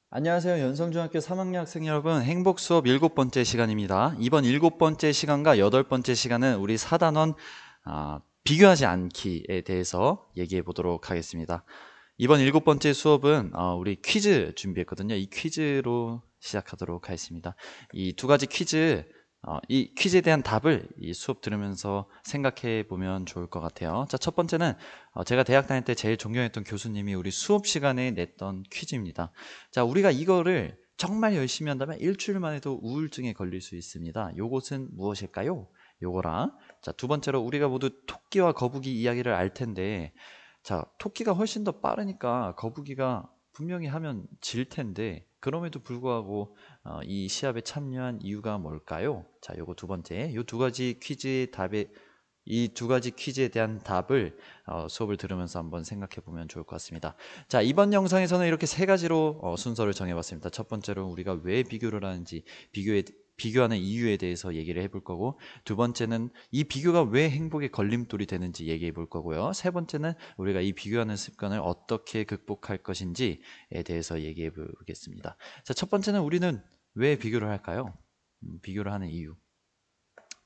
안녕하세요. 연성중학교 3학년 학생 여러분, 행복 수업 7번째 시간입니다. 이번 7번째 시간과 8번째 시간은 우리 4단원 비교하지 않기에 대해서 얘기해 보도록 하겠습니다. 이번 7번째 수업은 우리 퀴즈 준비했거든요. 이 퀴즈로 시작하도록 하겠습니다. 이 두 가지 퀴즈, 이 퀴즈에 대한 답을 이 수업 들으면서 생각해 보면 좋을 것 같아요. 자, 첫 번째는 제가 대학 다닐 때 제일 존경했던 교수님이 우리 수업 시간에 냈던 퀴즈입니다. 자, 우리가 이거를 정말 열심히 한다면 일주일만 해도 우울증에 걸릴 수 있습니다. 요것은 무엇일까요? 요거랑, 자, 두 번째로 우리가 모두 토끼와 거북이 이야기를 알 텐데, 자, 토끼가 훨씬 더 빠르니까 거북이가 분명히 하면 질 텐데, 그럼에도 불구하고 이 시합에 참여한 이유가 뭘까요? 자, 요거 두 번째, 요 두 가지 퀴즈의 답에 이 두 가지 퀴즈에 대한 답을 수업을 들으면서 한번 생각해 보면 좋을 것 같습니다. 자, 이번 영상에서는 이렇게 세 가지로 순서를 정해봤습니다. 첫 번째로 우리가 왜 비교를 하는지, 비교하는 이유에 대해서 얘기를 해볼 거고, 두 번째는 이 비교가 왜 행복의 걸림돌이 되는지 얘기해 볼 거고요. 세 번째는 우리가 이 비교하는 습관을 어떻게 극복할 것인지에 대해서 얘기해 보겠습니다. 자, 첫 번째는 우리는 왜 비교를 할까요? 비교를 하는 이유.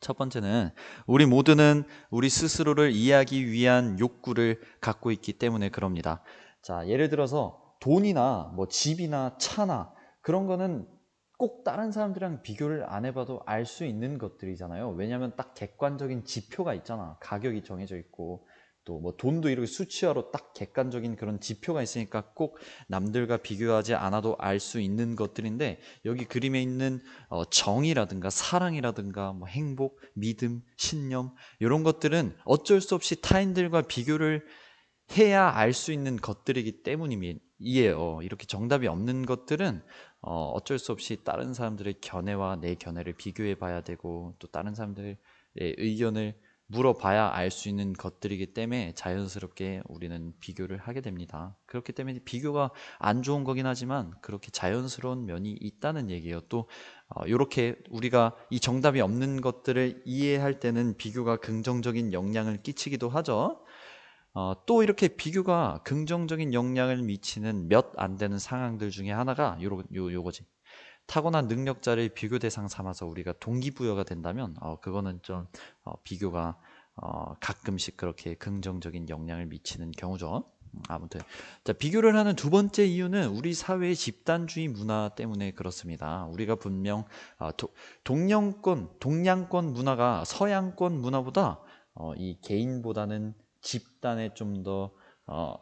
첫 번째는 우리 모두는 우리 스스로를 이해하기 위한 욕구를 갖고 있기 때문에 그럽니다. 자, 예를 들어서 돈이나 뭐 집이나 차나 그런 거는 꼭 다른 사람들이랑 비교를 안 해봐도 알 수 있는 것들이잖아요. 왜냐하면 딱 객관적인 지표가 있잖아. 가격이 정해져 있고 또 뭐 돈도 이렇게 수치화로 딱 객관적인 그런 지표가 있으니까 꼭 남들과 비교하지 않아도 알 수 있는 것들인데, 여기 그림에 있는 정의라든가 사랑이라든가 뭐 행복, 믿음, 신념, 이런 것들은 어쩔 수 없이 타인들과 비교를 해야 알 수 있는 것들이기 때문이에요. 이렇게 정답이 없는 것들은 어쩔 수 없이 다른 사람들의 견해와 내 견해를 비교해 봐야 되고, 또 다른 사람들의 의견을 물어봐야 알 수 있는 것들이기 때문에 자연스럽게 우리는 비교를 하게 됩니다. 그렇기 때문에 비교가 안 좋은 거긴 하지만 그렇게 자연스러운 면이 있다는 얘기예요. 또 이렇게 우리가 이 정답이 없는 것들을 이해할 때는 비교가 긍정적인 영향을 끼치기도 하죠. 또 이렇게 비교가 긍정적인 영향을 미치는 몇 안 되는 상황들 중에 하나가 요거지. 타고난 능력자를 비교 대상 삼아서 우리가 동기부여가 된다면 그거는 좀 비교가 가끔씩 그렇게 긍정적인 영향을 미치는 경우죠. 아무튼 자, 비교를 하는 두 번째 이유는 우리 사회의 집단주의 문화 때문에 그렇습니다. 우리가 분명 동양권 문화가 서양권 문화보다 이 개인보다는 집단에 좀 더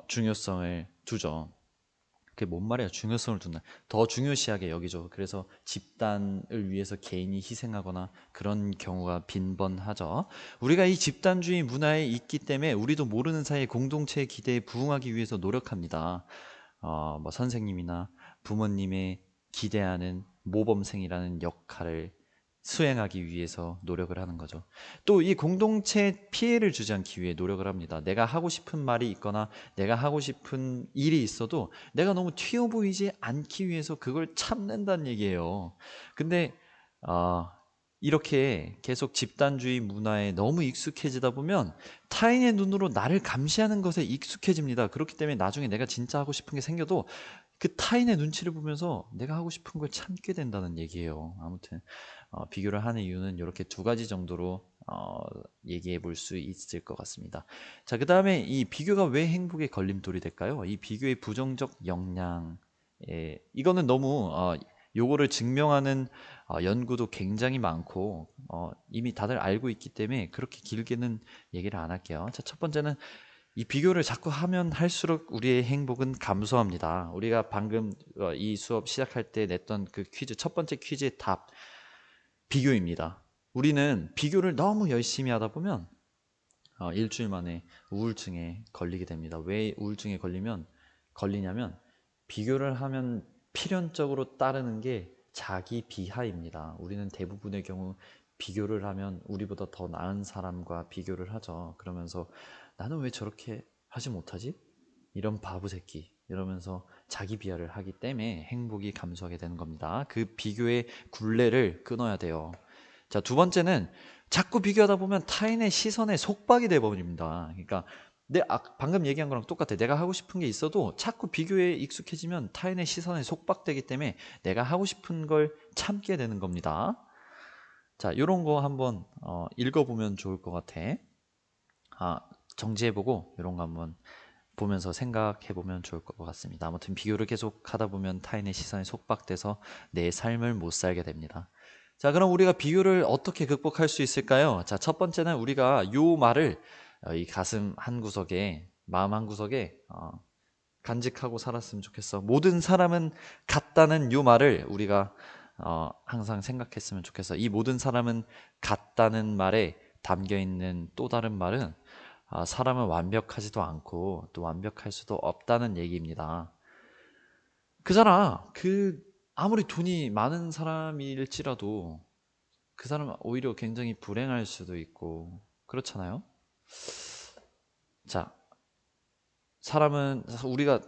중요성을 두죠. 그게 뭔 말이야? 중요성을 둔다. 더 중요시하게 여기죠. 그래서 집단을 위해서 개인이 희생하거나 그런 경우가 빈번하죠. 우리가 이 집단주의 문화에 있기 때문에 우리도 모르는 사이에 공동체의 기대에 부응하기 위해서 노력합니다. 뭐 선생님이나 부모님의 기대하는 모범생이라는 역할을 수행하기 위해서 노력을 하는 거죠. 또 이 공동체에 피해를 주지 않기 위해 노력을 합니다. 내가 하고 싶은 말이 있거나 내가 하고 싶은 일이 있어도 내가 너무 튀어 보이지 않기 위해서 그걸 참는다는 얘기예요. 근데 아, 이렇게 계속 집단주의 문화에 너무 익숙해지다 보면 타인의 눈으로 나를 감시하는 것에 익숙해집니다. 그렇기 때문에 나중에 내가 진짜 하고 싶은 게 생겨도 그 타인의 눈치를 보면서 내가 하고 싶은 걸 참게 된다는 얘기예요. 아무튼 비교를 하는 이유는 이렇게 두 가지 정도로 얘기해 볼 수 있을 것 같습니다. 자, 그 다음에 이 비교가 왜 행복의 걸림돌이 될까요? 이 비교의 부정적 영향, 이거는 너무 요거를 증명하는 연구도 굉장히 많고 이미 다들 알고 있기 때문에 그렇게 길게는 얘기를 안 할게요. 자, 첫 번째는 이 비교를 자꾸 하면 할수록 우리의 행복은 감소합니다. 우리가 방금 이 수업 시작할 때 냈던 그 퀴즈, 첫 번째 퀴즈의 답, 비교입니다. 우리는 비교를 너무 열심히 하다 보면 일주일 만에 우울증에 걸리게 됩니다. 왜 우울증에 걸리냐면 비교를 하면 필연적으로 따르는 게 자기 비하입니다. 우리는 대부분의 경우 비교를 하면 우리보다 더 나은 사람과 비교를 하죠. 그러면서 나는 왜 저렇게 하지 못하지? 이런 바보 새끼 이러면서 자기 비하를 하기 때문에 행복이 감소하게 되는 겁니다. 그 비교의 굴레를 끊어야 돼요. 자, 두 번째는 자꾸 비교하다 보면 타인의 시선에 속박이 돼 버립니다. 그러니까 방금 얘기한 거랑 똑같아. 내가 하고 싶은 게 있어도 자꾸 비교에 익숙해지면 타인의 시선에 속박되기 때문에 내가 하고 싶은 걸 참게 되는 겁니다. 자, 요런 거 한번 읽어보면 좋을 것 같아. 정지해보고 요런 거 한번 보면서 생각해보면 좋을 것 같습니다. 아무튼 비교를 계속 하다 보면 타인의 시선에 속박돼서 내 삶을 못 살게 됩니다. 자, 그럼 우리가 비교를 어떻게 극복할 수 있을까요? 자, 첫 번째는 우리가 요 말을 이 가슴 한 구석에, 마음 한 구석에 간직하고 살았으면 좋겠어. 모든 사람은 같다는 요 말을 우리가 항상 생각했으면 좋겠어. 이 모든 사람은 같다는 말에 담겨 있는 또 다른 말은 사람은 완벽하지도 않고 또 완벽할 수도 없다는 얘기입니다. 그잖아. 아무리 돈이 많은 사람일지라도 그 사람은 오히려 굉장히 불행할 수도 있고 그렇잖아요. 자, 사람은 우리가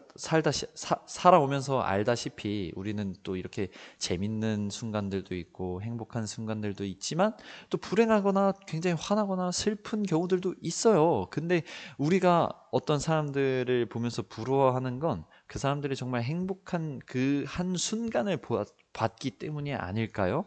살아오면서 알다시피 우리는 또 이렇게 재밌는 순간들도 있고 행복한 순간들도 있지만 또 불행하거나 굉장히 화나거나 슬픈 경우들도 있어요. 근데 우리가 어떤 사람들을 보면서 부러워하는 건 그 사람들이 정말 행복한 그 한 순간을 봤기 때문이 아닐까요?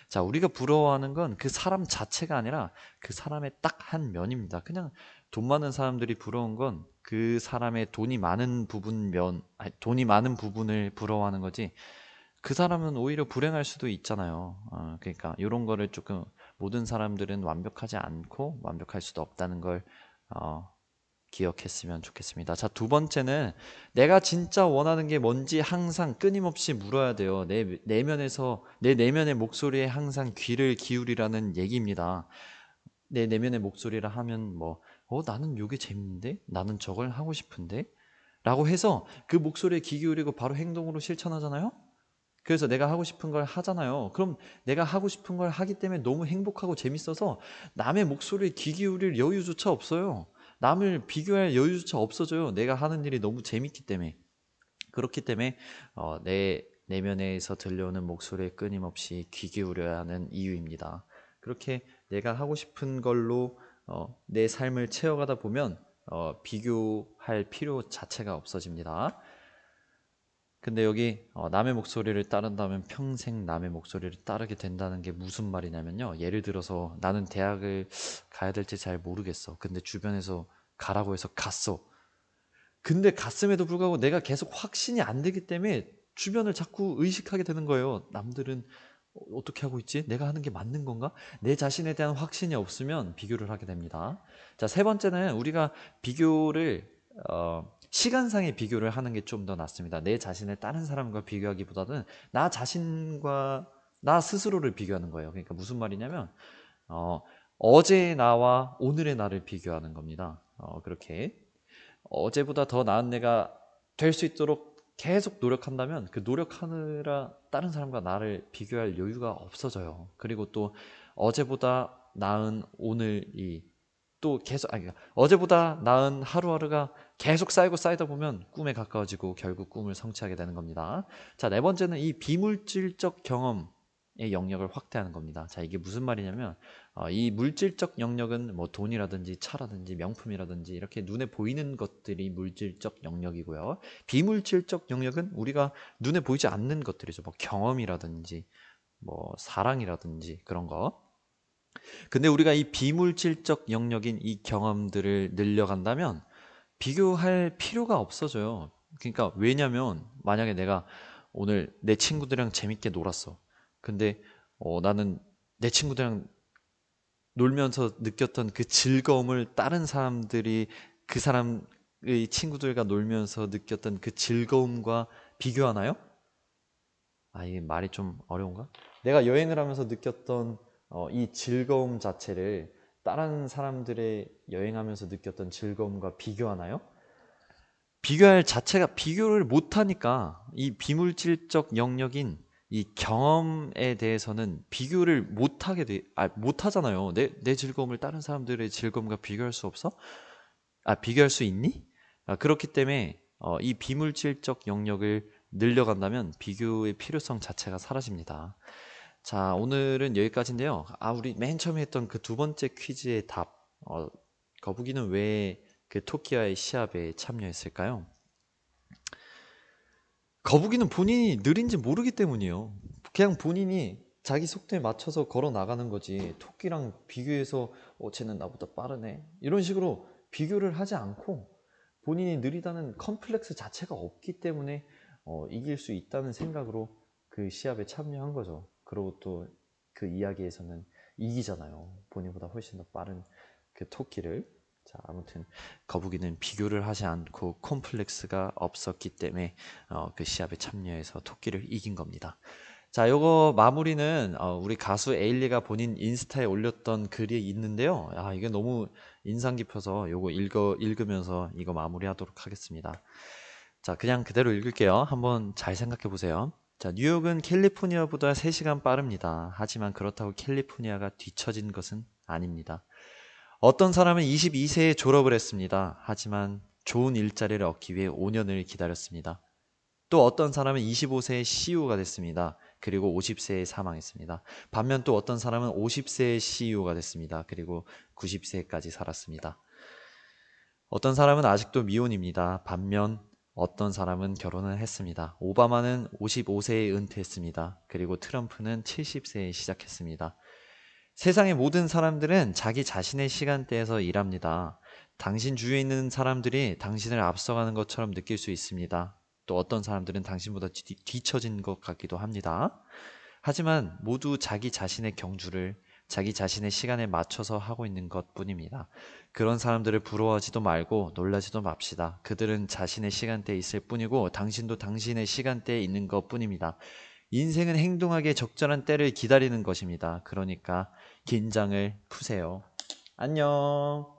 자, 우리가 부러워하는 건 그 사람 자체가 아니라 그 사람의 딱 한 면입니다. 그냥 돈 많은 사람들이 부러운 건 그 사람의 돈이 많은 부분을 부러워하는 거지. 그 사람은 오히려 불행할 수도 있잖아요. 그러니까 이런 거를 조금 모든 사람들은 완벽하지 않고 완벽할 수도 없다는 걸 어, 기억했으면 좋겠습니다. 자, 두 번째는 내가 진짜 원하는 게 뭔지 항상 끊임없이 물어야 돼요. 내 내면의 목소리에 항상 귀를 기울이라는 얘기입니다. 내 내면의 목소리라 하면 나는 요게 재밌는데? 나는 저걸 하고 싶은데? 라고 해서 그 목소리에 귀 기울이고 바로 행동으로 실천하잖아요? 그래서 내가 하고 싶은 걸 하잖아요. 그럼 내가 하고 싶은 걸 하기 때문에 너무 행복하고 재밌어서 남의 목소리에 귀 기울일 여유조차 없어요. 남을 비교할 여유조차 없어져요. 내가 하는 일이 너무 재밌기 때문에. 그렇기 때문에 내 내면에서 들려오는 목소리에 끊임없이 귀 기울여야 하는 이유입니다. 그렇게 내가 하고 싶은 걸로 내 삶을 채워가다 보면 비교할 필요 자체가 없어집니다. 근데 여기 남의 목소리를 따른다면 평생 남의 목소리를 따르게 된다는 게 무슨 말이냐면요. 예를 들어서 나는 대학을 가야 될지 잘 모르겠어. 근데 주변에서 가라고 해서 갔어. 근데 갔음에도 불구하고 내가 계속 확신이 안 되기 때문에 주변을 자꾸 의식하게 되는 거예요. 남들은 어떻게 하고 있지? 내가 하는 게 맞는 건가? 내 자신에 대한 확신이 없으면 비교를 하게 됩니다. 자, 세 번째는 우리가 비교를 시간상의 비교를 하는 게 좀 더 낫습니다. 내 자신을 다른 사람과 비교하기보다는 나 스스로를 비교하는 거예요. 그러니까 무슨 말이냐면 어제의 나와 오늘의 나를 비교하는 겁니다. 그렇게 어제보다 더 나은 내가 될 수 있도록 계속 노력한다면 그 노력하느라 다른 사람과 나를 비교할 여유가 없어져요. 그리고 또 어제보다 나은 오늘이 또 계속 그러니까 어제보다 나은 하루하루가 계속 쌓이고 쌓이다 보면 꿈에 가까워지고 결국 꿈을 성취하게 되는 겁니다. 자, 네 번째는 이 비물질적 경험의 영역을 확대하는 겁니다. 자, 이게 무슨 말이냐면 이 물질적 영역은 뭐 돈이라든지 차라든지 명품이라든지 이렇게 눈에 보이는 것들이 물질적 영역이고요. 비물질적 영역은 우리가 눈에 보이지 않는 것들이죠. 뭐 경험이라든지 뭐 사랑이라든지 그런 거. 근데 우리가 이 비물질적 영역인 이 경험들을 늘려간다면 비교할 필요가 없어져요. 그러니까 왜냐면 만약에 내가 오늘 내 친구들이랑 재밌게 놀았어. 근데 나는 내 친구들이랑 놀면서 느꼈던 그 즐거움을 다른 사람들이 그 사람의 친구들과 놀면서 느꼈던 그 즐거움과 비교하나요? 이게 말이 좀 어려운가? 내가 여행을 하면서 느꼈던 이 즐거움 자체를 다른 사람들의 여행하면서 느꼈던 즐거움과 비교하나요? 비교를 못하니까 이 비물질적 영역인 이 경험에 대해서는 비교를 못하잖아요. 내 즐거움을 다른 사람들의 즐거움과 비교할 수 없어? 비교할 수 있니? 그렇기 때문에 이 비물질적 영역을 늘려간다면 비교의 필요성 자체가 사라집니다. 자, 오늘은 여기까지인데요. 우리 맨 처음에 했던 그 두 번째 퀴즈의 답, 거북이는 왜 그 토끼와의 시합에 참여했을까요? 거북이는 본인이 느린지 모르기 때문이에요. 그냥 본인이 자기 속도에 맞춰서 걸어 나가는 거지. 토끼랑 비교해서 쟤는 나보다 빠르네. 이런 식으로 비교를 하지 않고 본인이 느리다는 컴플렉스 자체가 없기 때문에 이길 수 있다는 생각으로 그 시합에 참여한 거죠. 그리고 또 그 이야기에서는 이기잖아요. 본인보다 훨씬 더 빠른 그 토끼를. 자, 아무튼 거북이는 비교를 하지 않고 콤플렉스가 없었기 때문에 그 시합에 참여해서 토끼를 이긴 겁니다. 자, 요거 마무리는 우리 가수 에일리가 본인 인스타에 올렸던 글이 있는데요. 아, 이게 너무 인상 깊어서 요거 읽으면서 이거 마무리하도록 하겠습니다. 자, 그냥 그대로 읽을게요. 한번 잘 생각해 보세요. 자, 뉴욕은 캘리포니아보다 3시간 빠릅니다. 하지만 그렇다고 캘리포니아가 뒤처진 것은 아닙니다. 어떤 사람은 22세에 졸업을 했습니다. 하지만 좋은 일자리를 얻기 위해 5년을 기다렸습니다. 또 어떤 사람은 25세에 CEO가 됐습니다. 그리고 50세에 사망했습니다. 반면 또 어떤 사람은 50세에 CEO가 됐습니다. 그리고 90세까지 살았습니다. 어떤 사람은 아직도 미혼입니다. 반면 어떤 사람은 결혼을 했습니다. 오바마는 55세에 은퇴했습니다. 그리고 트럼프는 70세에 시작했습니다. 세상의 모든 사람들은 자기 자신의 시간대에서 일합니다. 당신 주위에 있는 사람들이 당신을 앞서가는 것처럼 느낄 수 있습니다. 또 어떤 사람들은 당신보다 뒤처진 것 같기도 합니다. 하지만 모두 자기 자신의 경주를 자기 자신의 시간에 맞춰서 하고 있는 것 뿐입니다. 그런 사람들을 부러워하지도 말고 놀라지도 맙시다. 그들은 자신의 시간대에 있을 뿐이고 당신도 당신의 시간대에 있는 것 뿐입니다. 인생은 행동하기에 적절한 때를 기다리는 것입니다. 그러니까 긴장을 푸세요. 안녕.